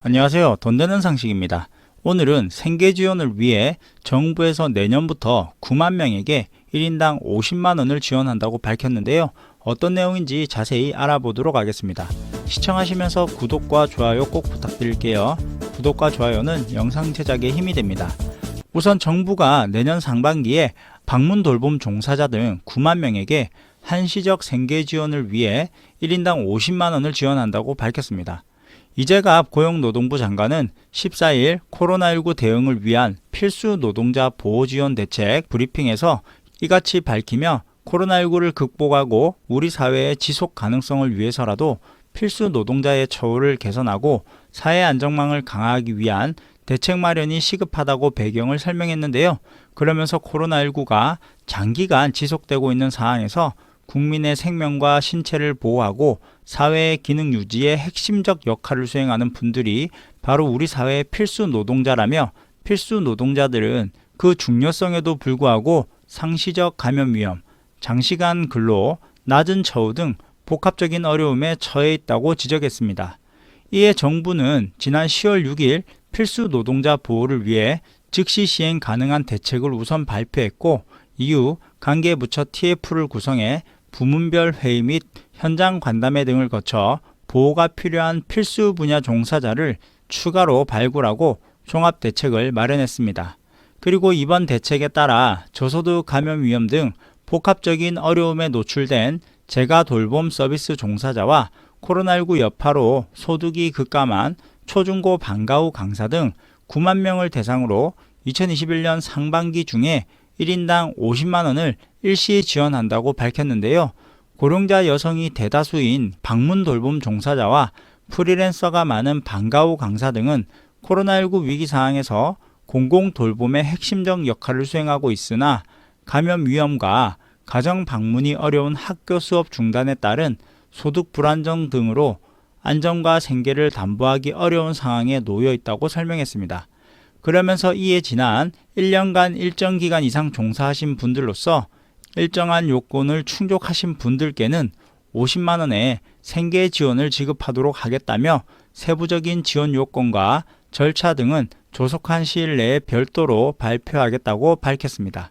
안녕하세요. 돈 되는 상식입니다. 오늘은 생계 지원을 위해 정부에서 내년부터 9만 명에게 1인당 50만 원을 지원한다고 밝혔는데요. 어떤 내용인지 자세히 알아보도록 하겠습니다. 시청하시면서 구독과 좋아요 꼭 부탁드릴게요. 구독과 좋아요는 영상 제작에 힘이 됩니다. 우선 정부가 내년 상반기에 방문 돌봄 종사자 등 9만 명에게 한시적 생계 지원을 위해 1인당 50만 원을 지원한다고 밝혔습니다. 이재갑 고용노동부 장관은 14일 코로나19 대응을 위한 필수 노동자 보호지원 대책 브리핑에서 이같이 밝히며 코로나19를 극복하고 우리 사회의 지속 가능성을 위해서라도 필수 노동자의 처우를 개선하고 사회 안정망을 강화하기 위한 대책 마련이 시급하다고 배경을 설명했는데요. 그러면서 코로나19가 장기간 지속되고 있는 상황에서 국민의 생명과 신체를 보호하고 사회의 기능 유지에 핵심적 역할을 수행하는 분들이 바로 우리 사회의 필수 노동자라며, 필수 노동자들은 그 중요성에도 불구하고 상시적 감염 위험, 장시간 근로, 낮은 처우 등 복합적인 어려움에 처해 있다고 지적했습니다. 이에 정부는 지난 10월 6일 필수 노동자 보호를 위해 즉시 시행 가능한 대책을 우선 발표했고, 이후 관계부처 TF를 구성해 부문별 회의 및 현장 간담회 등을 거쳐 보호가 필요한 필수 분야 종사자를 추가로 발굴하고 종합 대책을 마련했습니다. 그리고 이번 대책에 따라 저소득 감염 위험 등 복합적인 어려움에 노출된 재가 돌봄 서비스 종사자와 코로나19 여파로 소득이 급감한 초중고 방과후 강사 등 9만 명을 대상으로 2021년 상반기 중에 1인당 50만 원을 일시 지원한다고 밝혔는데요. 고령자 여성이 대다수인 방문 돌봄 종사자와 프리랜서가 많은 방과후 강사 등은 코로나19 위기 상황에서 공공 돌봄의 핵심적 역할을 수행하고 있으나 감염 위험과 가정 방문이 어려운 학교 수업 중단에 따른 소득 불안정 등으로 안전과 생계를 담보하기 어려운 상황에 놓여 있다고 설명했습니다. 그러면서 이에 지난 1년간 일정 기간 이상 종사하신 분들로서 일정한 요건을 충족하신 분들께는 50만 원의 생계 지원을 지급하도록 하겠다며, 세부적인 지원 요건과 절차 등은 조속한 시일 내에 별도로 발표하겠다고 밝혔습니다.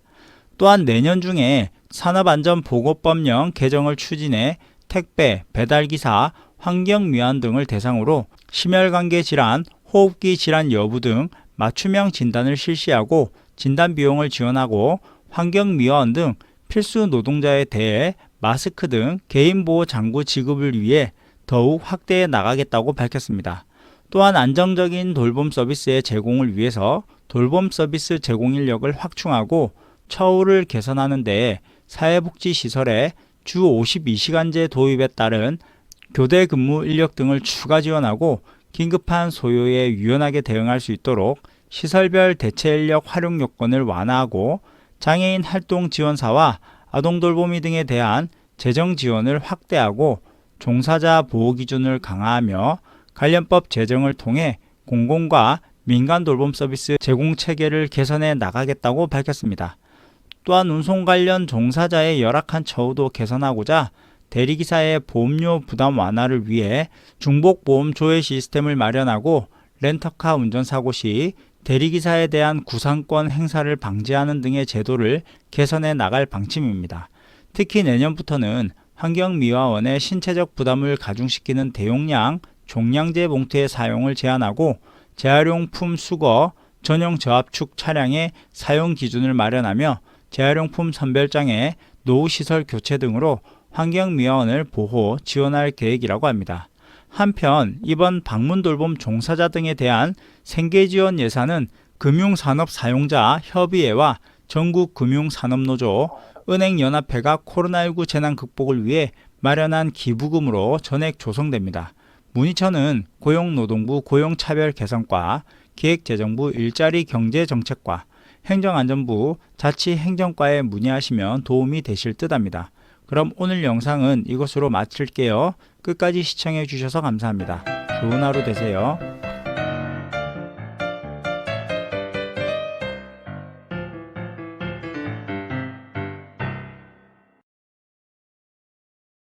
또한 내년 중에 산업안전보건법령 개정을 추진해 택배, 배달기사, 환경미화원 등을 대상으로 심혈관계 질환, 호흡기 질환 여부 등 맞춤형 진단을 실시하고 진단 비용을 지원하고, 환경미화원 등 필수 노동자에 대해 마스크 등 개인보호 장구 지급을 위해 더욱 확대해 나가겠다고 밝혔습니다. 또한 안정적인 돌봄 서비스의 제공을 위해서 돌봄 서비스 제공 인력을 확충하고 처우를 개선하는 데 사회복지시설에 주 52시간제 도입에 따른 교대 근무 인력 등을 추가 지원하고, 긴급한 소요에 유연하게 대응할 수 있도록 시설별 대체 인력 활용 요건을 완화하고, 장애인 활동 지원사와 아동돌보미 등에 대한 재정 지원을 확대하고, 종사자 보호 기준을 강화하며 관련법 제정을 통해 공공과 민간 돌봄 서비스 제공 체계를 개선해 나가겠다고 밝혔습니다. 또한 운송 관련 종사자의 열악한 처우도 개선하고자 대리기사의 보험료 부담 완화를 위해 중복보험 조회 시스템을 마련하고, 렌터카 운전사고 시 대리기사에 대한 구상권 행사를 방지하는 등의 제도를 개선해 나갈 방침입니다. 특히 내년부터는 환경미화원의 신체적 부담을 가중시키는 대용량 종량제 봉투의 사용을 제한하고, 재활용품 수거 전용 저압축 차량의 사용 기준을 마련하며 재활용품 선별장의 노후시설 교체 등으로 환경미화원을 보호, 지원할 계획이라고 합니다. 한편 이번 방문돌봄 종사자 등에 대한 생계지원 예산은 금융산업사용자 협의회와 전국금융산업노조, 은행연합회가 코로나19 재난 극복을 위해 마련한 기부금으로 전액 조성됩니다. 문희천은 고용노동부 고용차별개선과, 기획재정부 일자리경제정책과, 행정안전부 자치행정과에 문의하시면 도움이 되실 듯합니다. 그럼 오늘 영상은 이것으로 마칠게요. 끝까지 시청해 주셔서 감사합니다. 좋은 하루 되세요.